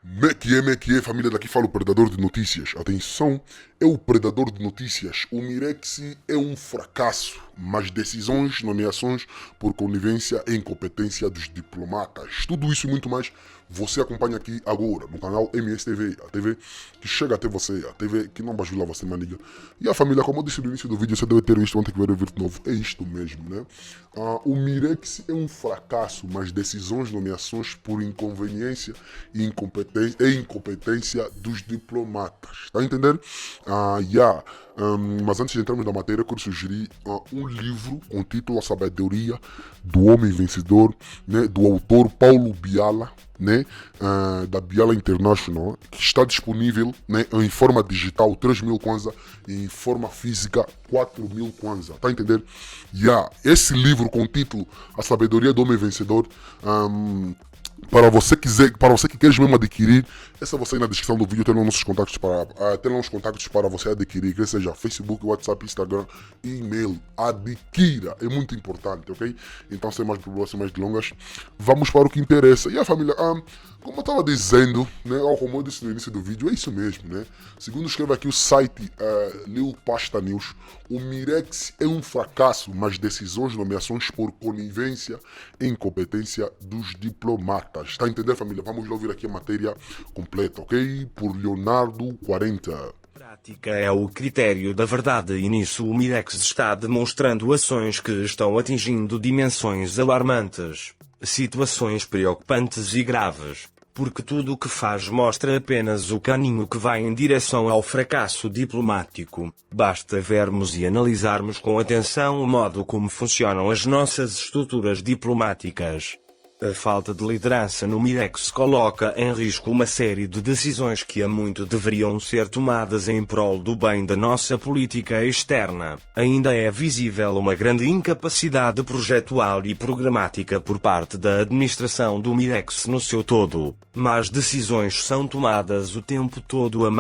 Como é que é, família? Daqui fala o Predador de Notícias. Atenção, é o Predador de Notícias. O Mirex é um fracasso, mas decisões, nomeações por conivência e incompetência dos diplomatas. Tudo isso e muito mais você acompanha aqui agora, no canal MSTV, a TV que chega até você, a TV que não bajular você, maniga. E a família, como eu disse no início do vídeo, você deve ter visto ontem que vai ver de novo. É isto mesmo, né? O Mirex é um fracasso, mas decisões, nomeações por inconveniência e incompetência dos diplomatas. Tá a entender? Mas antes de entrarmos na matéria, eu quero sugerir um livro com o título A Sabedoria do Homem Vencedor, né, do autor Paulo Biala, né, da Biala International, que está disponível, né, em forma digital 3.000 kwanza e em forma física 4.000 kwanza. Tá a entender? Esse livro com o título A Sabedoria do Homem Vencedor, para você que quer mesmo adquirir, essa você aí na descrição do vídeo tem lá os contactos para você adquirir, que seja Facebook, WhatsApp, Instagram e e-mail. Adquira, é muito importante, ok? Então, sem mais problemas, sem mais delongas, vamos para o que interessa. E a família, como eu estava dizendo, né, como eu disse no início do vídeo, é isso mesmo, né? Segundo escreve aqui o site Lil Pasta News, o Mirex é um fracasso, mas decisões, nomeações por conivência e incompetência dos diplomatas. Está a entender, família? Vamos lá ouvir aqui a matéria completa, ok? Por Leonardo 40. Prática é o critério da verdade e nisso o Mirex está demonstrando ações que estão atingindo dimensões alarmantes, situações preocupantes e graves, porque tudo o que faz mostra apenas o caminho que vai em direção ao fracasso diplomático. Basta vermos e analisarmos com atenção o modo como funcionam as nossas estruturas diplomáticas. A falta de liderança no Mirex coloca em risco uma série de decisões que há muito deveriam ser tomadas em prol do bem da nossa política externa. Ainda é visível uma grande incapacidade projetual e programática por parte da administração do Mirex no seu todo. Más decisões são tomadas o tempo todo. A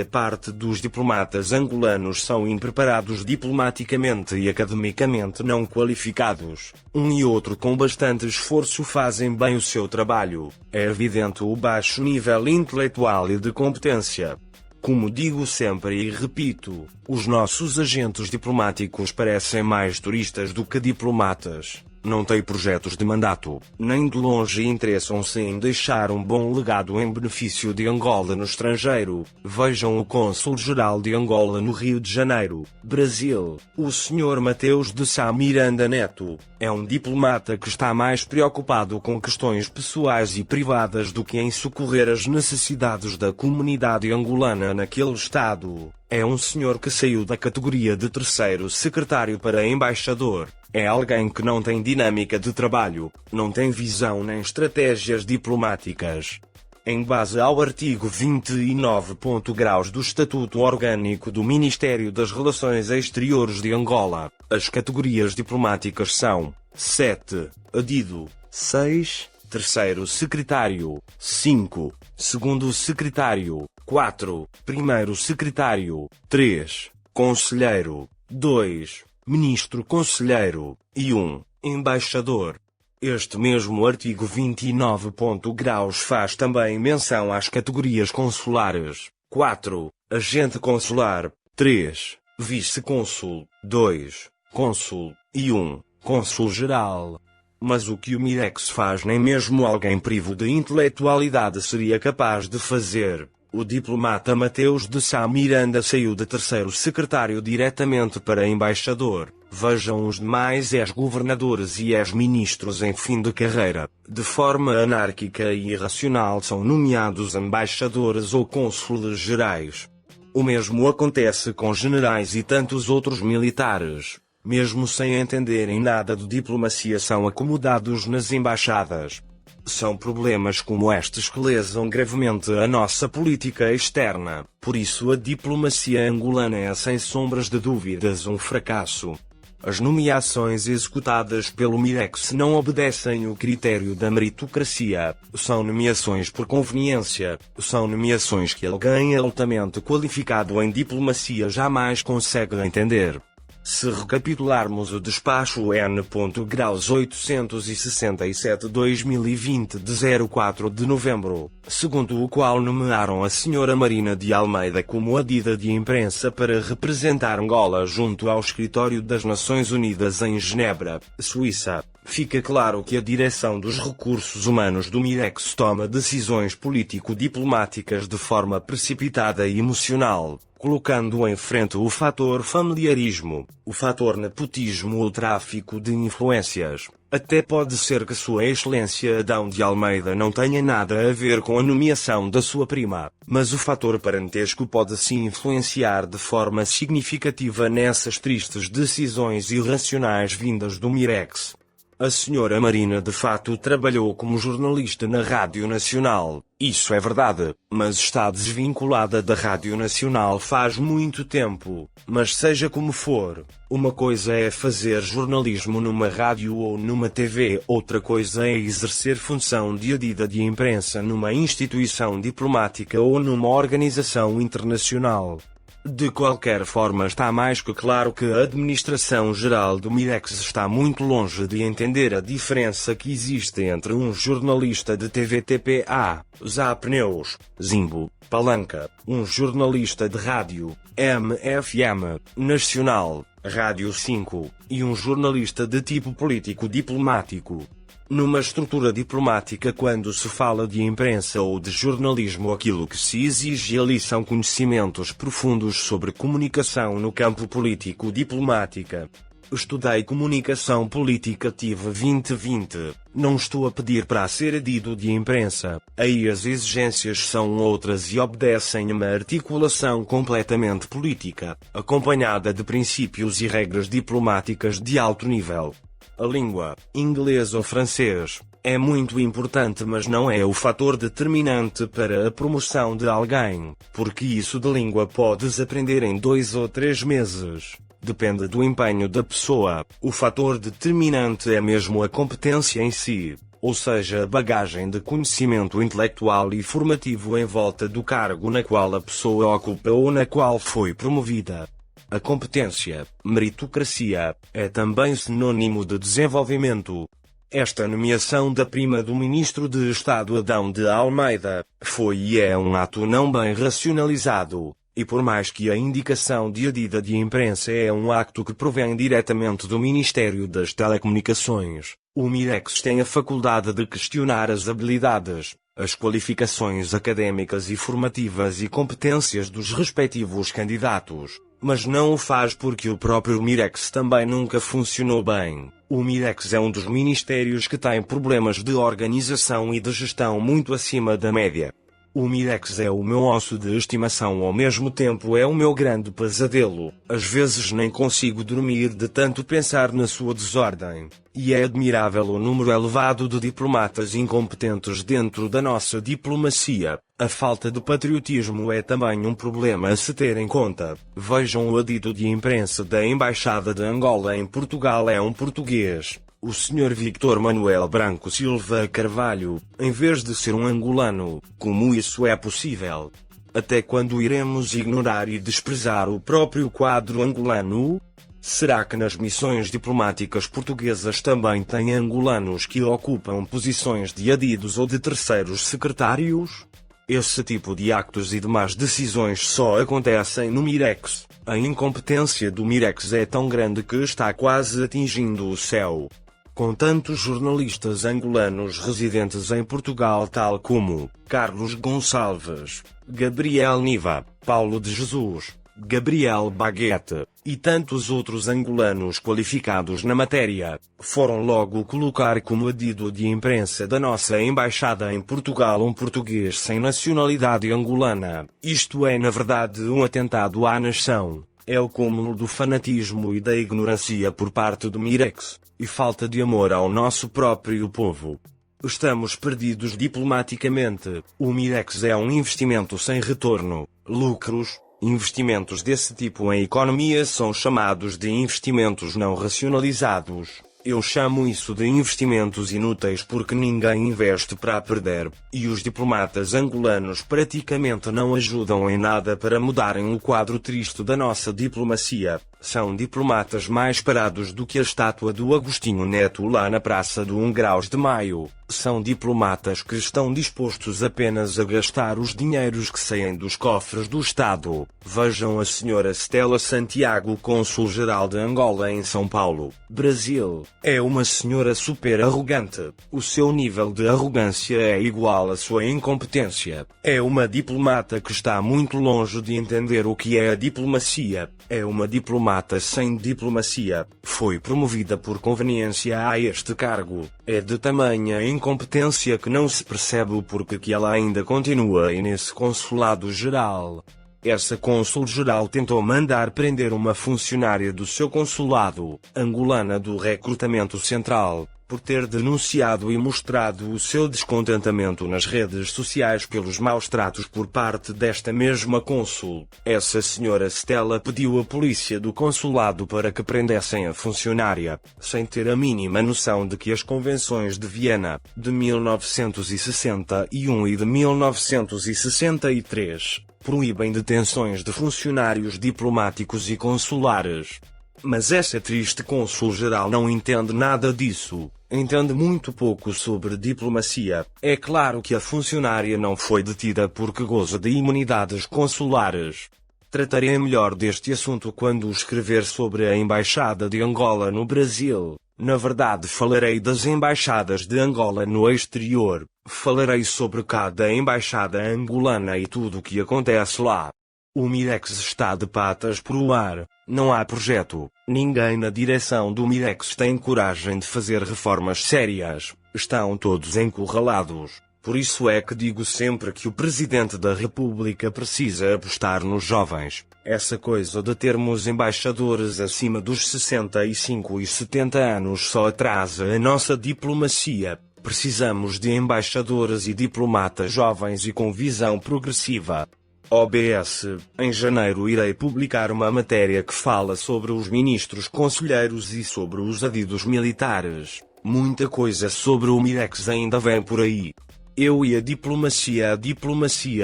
parte dos diplomatas angolanos são impreparados diplomaticamente e academicamente não qualificados. Um e outro com bastante esforço fazem bem o seu trabalho. É evidente o baixo nível intelectual e de competência. Como digo sempre e repito, os nossos agentes diplomáticos parecem mais turistas do que diplomatas. Não têm projetos de mandato, nem de longe interessam-se em deixar um bom legado em benefício de Angola no estrangeiro. Vejam o cônsul-geral de Angola no Rio de Janeiro, Brasil, o Sr. Mateus de Sá Miranda Neto. É um diplomata que está mais preocupado com questões pessoais e privadas do que em socorrer as necessidades da comunidade angolana naquele estado. É um senhor que saiu da categoria de terceiro secretário para embaixador. É alguém que não tem dinâmica de trabalho, não tem visão nem estratégias diplomáticas. Em base ao artigo 29. Graus do Estatuto Orgânico do Ministério das Relações Exteriores de Angola, as categorias diplomáticas são 7. Adido 6. Terceiro secretário 5. Segundo secretário 4. Primeiro secretário 3. Conselheiro 2. Ministro Conselheiro e 1. Embaixador. Este mesmo artigo 29. Graus faz também menção às categorias consulares. 4. Agente consular. 3. Vice-cônsul. 2. Cônsul. E 1. Cônsul-geral. Mas o que o Mirex faz nem mesmo alguém privo de intelectualidade seria capaz de fazer. O diplomata Mateus de Sá Miranda saiu de terceiro secretário diretamente para embaixador. Vejam os demais ex-governadores e ex-ministros em fim de carreira. De forma anárquica e irracional são nomeados embaixadores ou cônsules gerais. O mesmo acontece com generais e tantos outros militares. Mesmo sem entenderem nada de diplomacia são acomodados nas embaixadas. São problemas como estes que lesam gravemente a nossa política externa. Por isso a diplomacia angolana é sem sombras de dúvidas um fracasso. As nomeações executadas pelo Mirex não obedecem o critério da meritocracia. São nomeações por conveniência. São nomeações que alguém altamente qualificado em diplomacia jamais consegue entender. Se recapitularmos o despacho N.Graus 867/2020 de 04 de novembro, segundo o qual nomearam a Sra. Marina de Almeida como adida de imprensa para representar Angola junto ao Escritório das Nações Unidas em Genebra, Suíça, fica claro que a direção dos recursos humanos do Mirex toma decisões político-diplomáticas de forma precipitada e emocional, colocando em frente o fator familiarismo, o fator nepotismo ou tráfico de influências. Até pode ser que Sua Excelência Adão de Almeida não tenha nada a ver com a nomeação da sua prima, mas o fator parentesco pode sim influenciar de forma significativa nessas tristes decisões irracionais vindas do Mirex. A Sra. Marina de fato trabalhou como jornalista na Rádio Nacional, isso é verdade, mas está desvinculada da Rádio Nacional faz muito tempo. Mas seja como for, uma coisa é fazer jornalismo numa rádio ou numa TV, outra coisa é exercer função de adida de imprensa numa instituição diplomática ou numa organização internacional. De qualquer forma, está mais que claro que a Administração-Geral do Mirex está muito longe de entender a diferença que existe entre um jornalista de TVTPA, Zap News, Zimbo, Palanca, um jornalista de rádio, MFM, Nacional, Rádio 5, e um jornalista de tipo político-diplomático. Numa estrutura diplomática, quando se fala de imprensa ou de jornalismo, aquilo que se exige ali são conhecimentos profundos sobre comunicação no campo político-diplomática. Estudei comunicação política, tive 2020, não estou a pedir para ser adido de imprensa, aí as exigências são outras e obedecem a uma articulação completamente política, acompanhada de princípios e regras diplomáticas de alto nível. A língua, inglês ou francês, é muito importante, mas não é o fator determinante para a promoção de alguém, porque isso de língua podes aprender em 2 ou 3 meses. Depende do empenho da pessoa. O fator determinante é mesmo a competência em si, ou seja, a bagagem de conhecimento intelectual e formativo em volta do cargo na qual a pessoa ocupa ou na qual foi promovida. A competência, meritocracia, é também sinônimo de desenvolvimento. Esta nomeação da prima do Ministro de Estado Adão de Almeida foi e é um ato não bem racionalizado, e por mais que a indicação de adida de imprensa é um acto que provém diretamente do Ministério das Telecomunicações, o Mirex tem a faculdade de questionar as habilidades, as qualificações académicas e formativas e competências dos respectivos candidatos, mas não o faz porque o próprio Mirex também nunca funcionou bem. O Mirex é um dos ministérios que tem problemas de organização e de gestão muito acima da média. O Mirex é o meu osso de estimação, ao mesmo tempo é o meu grande pesadelo. Às vezes nem consigo dormir de tanto pensar na sua desordem. E é admirável o número elevado de diplomatas incompetentes dentro da nossa diplomacia. A falta de patriotismo é também um problema a se ter em conta. Vejam o adido de imprensa da Embaixada de Angola em Portugal, é um português, o Sr. Victor Manuel Branco Silva Carvalho, em vez de ser um angolano. Como isso é possível? Até quando iremos ignorar e desprezar o próprio quadro angolano? Será que nas missões diplomáticas portuguesas também tem angolanos que ocupam posições de adidos ou de terceiros secretários? Esse tipo de actos e demais decisões só acontecem no Mirex. A incompetência do Mirex é tão grande que está quase atingindo o céu. Com tantos jornalistas angolanos residentes em Portugal, tal como Carlos Gonçalves, Gabriel Niva, Paulo de Jesus, Gabriel Baguete, e tantos outros angolanos qualificados na matéria, foram logo colocar como adido de imprensa da nossa embaixada em Portugal um português sem nacionalidade angolana. Isto é, na verdade, um atentado à nação. É o cúmulo do fanatismo e da ignorância por parte do Mirex, e falta de amor ao nosso próprio povo. Estamos perdidos diplomaticamente. O Mirex é um investimento sem retorno. Lucros. Investimentos desse tipo em economia são chamados de investimentos não racionalizados. Eu chamo isso de investimentos inúteis porque ninguém investe para perder, e os diplomatas angolanos praticamente não ajudam em nada para mudarem o quadro triste da nossa diplomacia. São diplomatas mais parados do que a estátua do Agostinho Neto lá na Praça do 1 Graus de Maio. São diplomatas que estão dispostos apenas a gastar os dinheiros que saem dos cofres do Estado. Vejam a senhora Stella Santiago, cônsul-geral de Angola em São Paulo, Brasil. É uma senhora super arrogante. O seu nível de arrogância é igual à sua incompetência. É uma diplomata que está muito longe de entender o que é a diplomacia. É uma diplomata sem diplomacia. Foi promovida por conveniência a este cargo. É de tamanha incompetência que não se percebe o porquê que ela ainda continua aí nesse consulado-geral. Essa cônsul-geral tentou mandar prender uma funcionária do seu consulado, angolana do recrutamento central, por ter denunciado e mostrado o seu descontentamento nas redes sociais pelos maus tratos por parte desta mesma cônsul. Essa senhora Stella pediu à polícia do consulado para que prendessem a funcionária, sem ter a mínima noção de que as convenções de Viena, de 1961 e de 1963, proíbem detenções de funcionários diplomáticos e consulares. Mas essa triste cônsul-geral não entende nada disso. Entende muito pouco sobre diplomacia. É claro que a funcionária não foi detida porque goza de imunidades consulares. Tratarei melhor deste assunto quando escrever sobre a Embaixada de Angola no Brasil. Na verdade, falarei das embaixadas de Angola no exterior. Falarei sobre cada embaixada angolana e tudo o que acontece lá. O Mirex está de patas para o ar. Não há projeto. Ninguém na direção do Mirex tem coragem de fazer reformas sérias. Estão todos encurralados. Por isso é que digo sempre que o Presidente da República precisa apostar nos jovens. Essa coisa de termos embaixadores acima dos 65 e 70 anos só atrasa a nossa diplomacia. Precisamos de embaixadores e diplomatas jovens e com visão progressiva. OBS, em janeiro irei publicar uma matéria que fala sobre os ministros conselheiros e sobre os adidos militares. Muita coisa sobre o Mirex ainda vem por aí. Eu e a diplomacia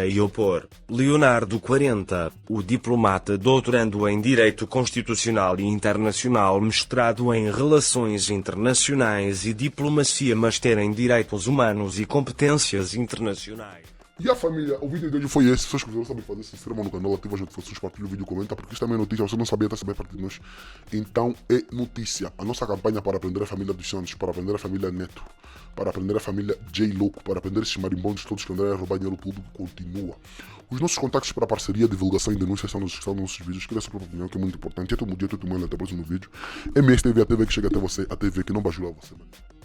e opor. Leonardo 40, o diplomata doutorando em Direito Constitucional e Internacional, mestrado em Relações Internacionais e Diplomacia, master em Direitos Humanos e Competências Internacionais. E a família, o vídeo de hoje foi esse. Se vocês quiserem saber fazer, se inscrevam no canal, ativa as notificações, partilha o vídeo, comenta, porque isto também é notícia, você não sabia, até saber a partir de nós. Então é notícia. A nossa campanha para aprender a família dos Santos, para aprender a família Neto, para aprender a família J. Louco, para aprender esses marimbondos todos que andarem a roubar dinheiro público, continua. Os nossos contactos para parceria, divulgação e denúncia estão na descrição dos nossos vídeos. Queria a sua própria opinião, que é muito importante. Até o dia, até o até o próximo vídeo. MS TV, a TV que chega até você, a TV que não bajula você, mano.